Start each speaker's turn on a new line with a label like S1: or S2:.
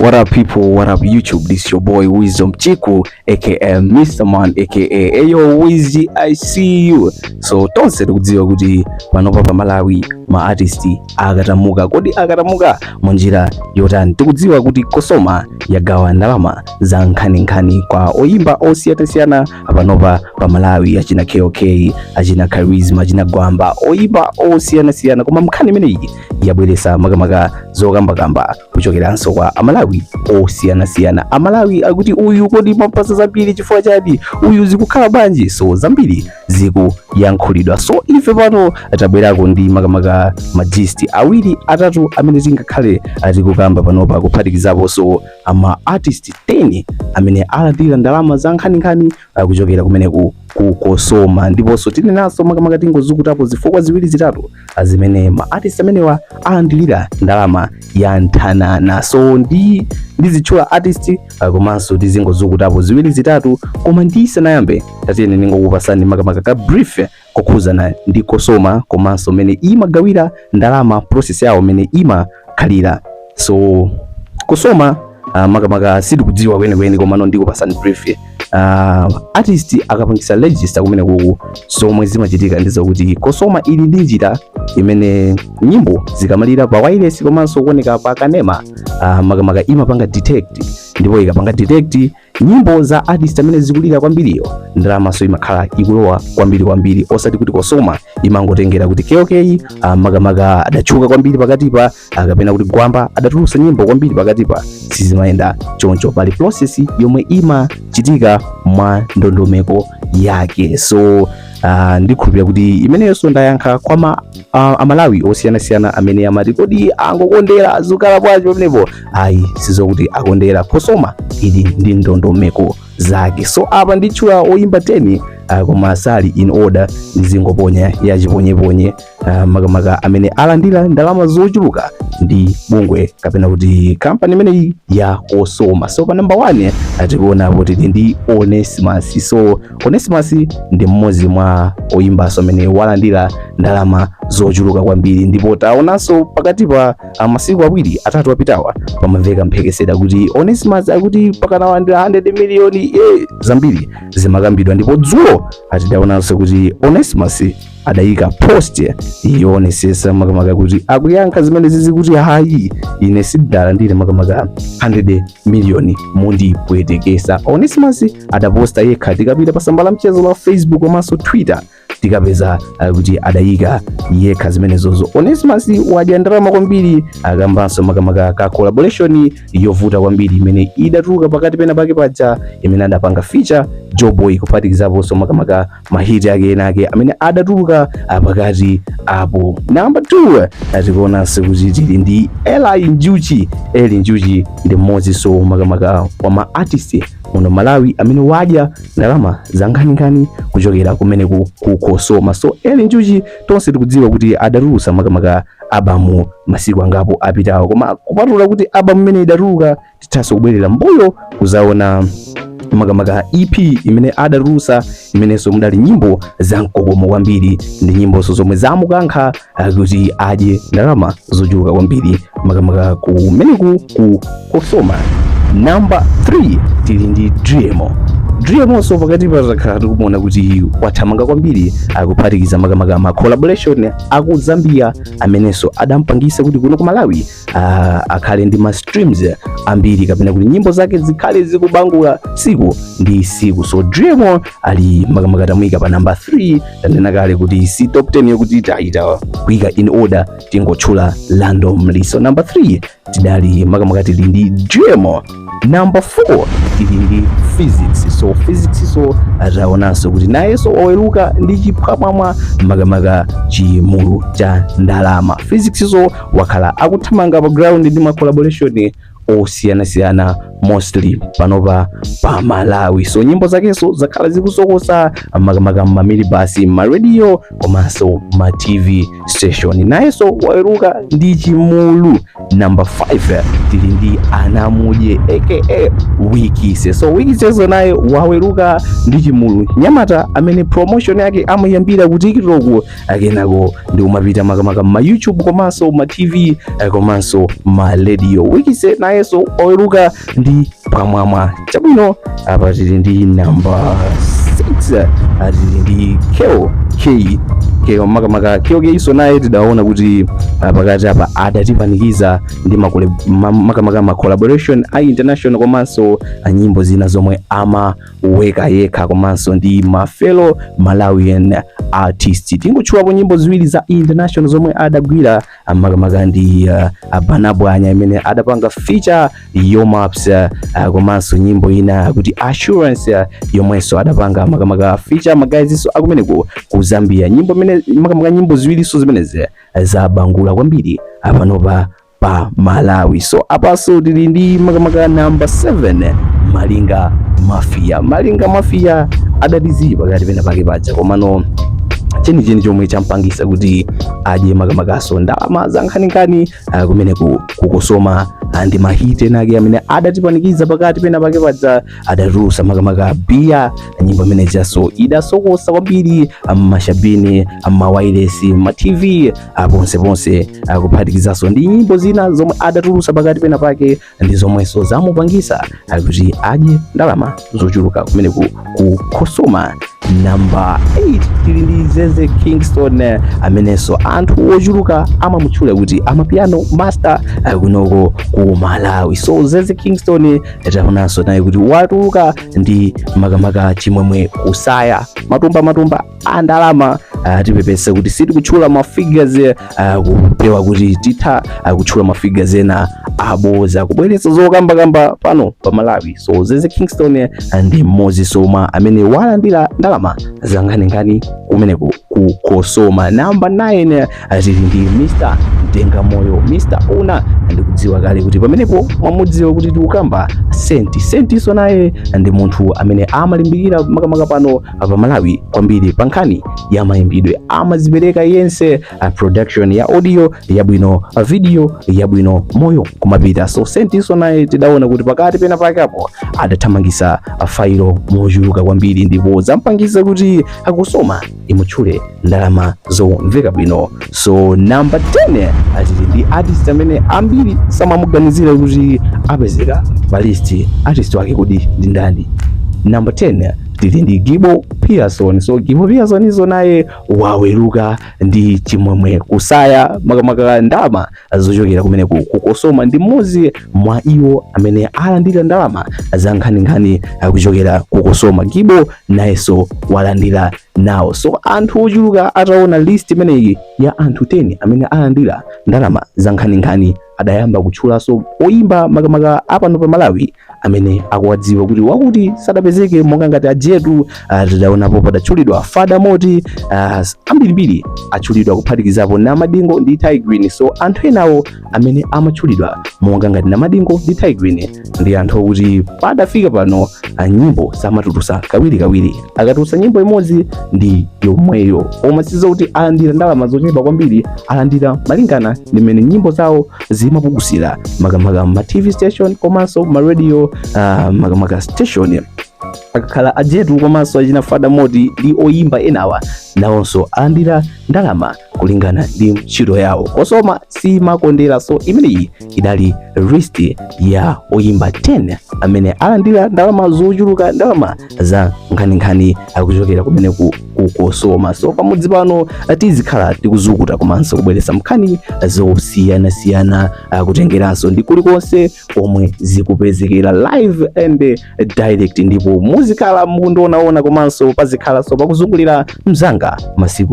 S1: What up people, what up YouTube, this is your boy Wisdom Chiku aka Mr. Man aka Ayo Wizzy, I see you. So tonse tikudziwa kuti panopa pa Malawi ma artist akatamuka, kodi akatamuka munjira yotani. Tikudziwa kuti Kosoma yagawa ndalama za nkhani kwa oyimba osiyana panopa pa Malawi, achina KOK, achina Charisma, achina Gwamba, oyimba osiyana koma mkhani imeneyi yabweresa makamaka zokambakamba kuchokeranso kwa Amalawi osiyana. Amalawi akuti uyu kodi mapasa zambiri chifukwa chati, uyu zikukhala banji, so zambiri zikuyankhulidwa. So ife pano tabwerako ndi makamaka magist awiri atatu amene tingakhale atikukamba panopa kuphatikizapo so ama artist 10 amene alandira ndalama za nkhani kuchokera kumeneku ku Kosoma, ndiponso tili naso makamaka tingozukutapo zifukwa ziwiri zitatu azimene ma artist amenewa alandira ndalama ya nthanana. So ndizitchula artist komanso tizingozukutapo ziwiri zitatu, koma ndisanayambe tatiyeni ningokupasani makamaka ka brief kokhuzana ndi Kosoma komanso mene imagawira ndalama, process yawo mene imakhalira. So Kosoma makamaka sitikudziwa kwenikweni komano ndikupasani brief. Artist akapangisa register kumene kuku zomwe zimachitika ndizokuti Kosoma ili ndi njira imene nyimbo zikamalira pa wireless komanso kuoneka pa kanema makamaka imapanga detect, ndipo ikapanga detect nyimbo za artist amene zikulira kwambiriyo ndalama so imakhala ikulowa kwambiri, osati kuti Kosoma imangotengera kuti KOK makamaka adatchuka kwambiri pakatipa, kapena kuti Gwamba adatulutsa nyimbo kwambiri pakatipa. Sizimayenda choncho, pali process yomwe imachitika mwa ndondomeko yake. So ndikhulupira kuti imeneyonso ndayankha kwa Amalawi osiyana amene amati kodi angokondera zikhala bwanji pamenepo. Ayi, sizokuti akondera, Kosoma ili ndi ndondomeko zake. So apa nditchula oyimba 10 koma asali in order ndizingoponya ya chiponyeponye makamaka amene alandira ndalama zochuluka ndi bungwe kapena kuti company imeneyi ya Kosoma. So pa number 1 atikuona kuti ndi Onesimus. So Onesimus ndi mmodzi mwa oyimbaso amene walandira ndalama zochuluka kwambiri, ndipo taonanso pakati pa masiku awiri atatu apitawa pamamveka mphekesera kuti Onesimus akuti pakana 100 miliyoni zambiri zimakambidwa, ndipo dzulo atidaonanso kuti Onesimus adayika post yonesesa makamaka kuti akuyankha zimene zizi kuti hayi ine sidalandire makamaka 100 miliyoni mundipwetekesa. Onesimus adaposta yekha, tikapita pa samba la mchezo la Facebook komanso Twitter tikapeza kuti adayika yekha zimenezozo. Onesimus wadya ndalama kwambiri, akambanso makamaka ka collaboration yovuta kwambiri imene idatuluka pakati pena pake paja imene adapanga feature Joboy kuphatikizapo so makamaka mahiti ake enake amene adatuluka pakati apo. Number 2 atikuonanso kuti tili ndi Eli Njuchi. Eli Njuchi ndi mmodzi so makamaka wa ma artist muno Malawi amene wadya ndalama za nkhani kuchokera kumene ku Kosoma. So Eli Njuchi tonse tikudziwa kuti adatulutsa makamaka albamu masiku angapo apitawo, koma kupatula kuti albamu imene idatuluka tithaso kubwerera mbuyo kuzaona makamaka EP imene adatulutsa imenenso mudali nyimbo za mkokomo kwambiri, ndi nyimbo zomwe zamukankha kuti adye ndalama zochuluka kwambiri makamaka kumeneku ku Kosoma. Number 3 tili ndi Dremo. So pakati pa tikumuona kuti wathamanga kwambiri akuphatikiza makamaka ma collaboration aku Zambia amenenso adampangisa kuti kuno ku Malawi akhale ndi ma streams ambiri kapena kuti nyimbo zake zikhale zikubangula siku ndi siku. So Dremo ali makamaka tamuyika pa number 3, tanena kale kuti si top 10 yokuti taita kuika in order tingotchula randomly. So number 3 tidali makamaka tili ndi Dremo. Number 4 tili ndi Physics. So Physics so ataonanso kuti nayenso oweruka ndi chiphwamwa makamaka chimulu cha ndalama. Physics so wakhala akuthamanga pa ground ndi ma collaboration osiyana mostly panopa pa Malawi. So nyimbo zakeso zakhala zikusokosa makamaka maminibasi, radio komanso ma TV station. Nayeso waweruka ndi chimulu number 5 tili ndi Anamudye aka Wikise. So Wikise naye waweruka ndi chimulu nyamata amene promotion yake amayambira kuti TikTok akenako ndi umapita makamaka ma YouTube komanso ma TV komanso ma radio. Wikise nayeso waweruka ndi pamwamba chabwino. Apa tili ndi number 6 tili ndi KO makamaka KO iso naye tidaona kuti pakati apa adatipanikiza ndi makamaka ma collaboration a international komanso nyimbo zina zomwe amaweka yekha komanso ndi ma fellow Malawian artist. Tingochulapo nyimbo ziwiri za international zomwe adagwira makamaka ndi Banabwanya imene adapanga feature Yomaps komanso nyimbo ina kuti Assurance yomwenso adapanga makamaka feature magaziso akumeneko ku Zambia. Nyimbo imene makamaka nyimbo ziwiri so zimeneze zabangula kwambiri apanopa pa Malawi. So apaso tili ndi makamaka number 7 Malinga Mafia adatizipa pakati pena pake paja komano cheni chomwe champangisa kuti adye makamakaso ndalama zankhaninkhani kumeneku kukosoma ndi mahite nake amene adatipanikiza pakati pena pake paja adatulusa makamaka bia nyimbo imene jaso idasokosa kwambiri mashabini mawireless ma TV ponse kuphatikizaso ndi nyimbo zina zomwe adatulusa pakati pena pake ndi zomwenso zamupangisa kuti adye ndalama zochuluka kumeneku kukosoma. Number 8 tili ndi Zeze Kingston amenenso anthu ochuluka amamutchula kuti amapiano master kunoko ku Malawi. So Zeze Kingston taonanso naye kuti watuluka ndi makamaka chimwemwe kusaya matumba andalama. Tipepese kuti sitikutchula ma figures kupewa kuti titha kutchula ma figures ena aboza kubweretsa zokamba pano pa Malawi. So Zeze Kingston ndi mmodzi soma amene walandira ndalama zankhaninkhani kumeneko kukosoma. Number 9 tili ndi Mr. Dengamoyo Mr. Una ndikudziwa kale kuti pamenepo mwamudziwa kuti tikukamba Senti so naye ndi munthu amene amalimbikira makamaka pano pa Malawi kwambiri pankhani ya mayimbidwe amazipereka yense production ya audio yabwino video yabwino moyo kumapita. So Senti so naye tidaona kuti pakati pena pake apo adathamangisa failo mochuluka kwambiri ndipo zampangisa kuti akusoma imutchule ndalama zomveka bwino. So number 10 atili ndi artist amene ambiri samamuganizira kuti apezeka pa list artist wake kuti ndi ndani. Number 10 tili ndi Gibo Pearson. So Gibo Pearson izo naye waweruka ndi chimwemwe kusaya makamaka ndalama zochokera kumene kukosoma ndi mmodzi mwa iwo amene alandira ndalama zankhaninkhani kuchokera kukosoma. Gibo nayeso walandira nawo. So anthu ochuluka ataona list imeneyi ya anthu 10 amene alandira ndalama zankhaninkhani adayamba kutchulaso oyimba makamaka apano pa Malawi amene akuwadziwa kuti wakuti sadapezeke monga ngati ajetu. Tidaonapo padatchulidwa Fada Moti ambirimbiri atchulidwa kuphatikizapo Namadingo ndi Tigrin. So anthu enawo amene amatchulidwa monga ngati Namadingo ndi Tigrin ndi anthu okuti padafika pano nyimbo samatulusa kawiri akatulusa nyimbo imodzi ndi yomweyo koma sizo kuti alandira ndalama zochepa kwambiri, alandira malingana ndi mmene nyimbo zawo zimapukusira makamaka ma TV station komanso ma radio makamaka station. Akakhala ajetu komanso achina Fada Moti ndi oyimba enawa nawonso alandira ndalama kulingana ndi ntchito yawo. Kosoma simakondera. So imeneyi idali list ya oyimba 10 amene alandira ndalama zochuluka, ndalama za nkhaninkhani akuchokera kumene kukosoma. So pamudzi pano tizikhala tikuzukuta komanso kubweretsa mkhani zosiyana kutengeranso ndi kulikonse omwe zikupezekera live and direct, ndipo muzikhala mukundionaona komanso pazikhala so pakuzungulira mzanga masiku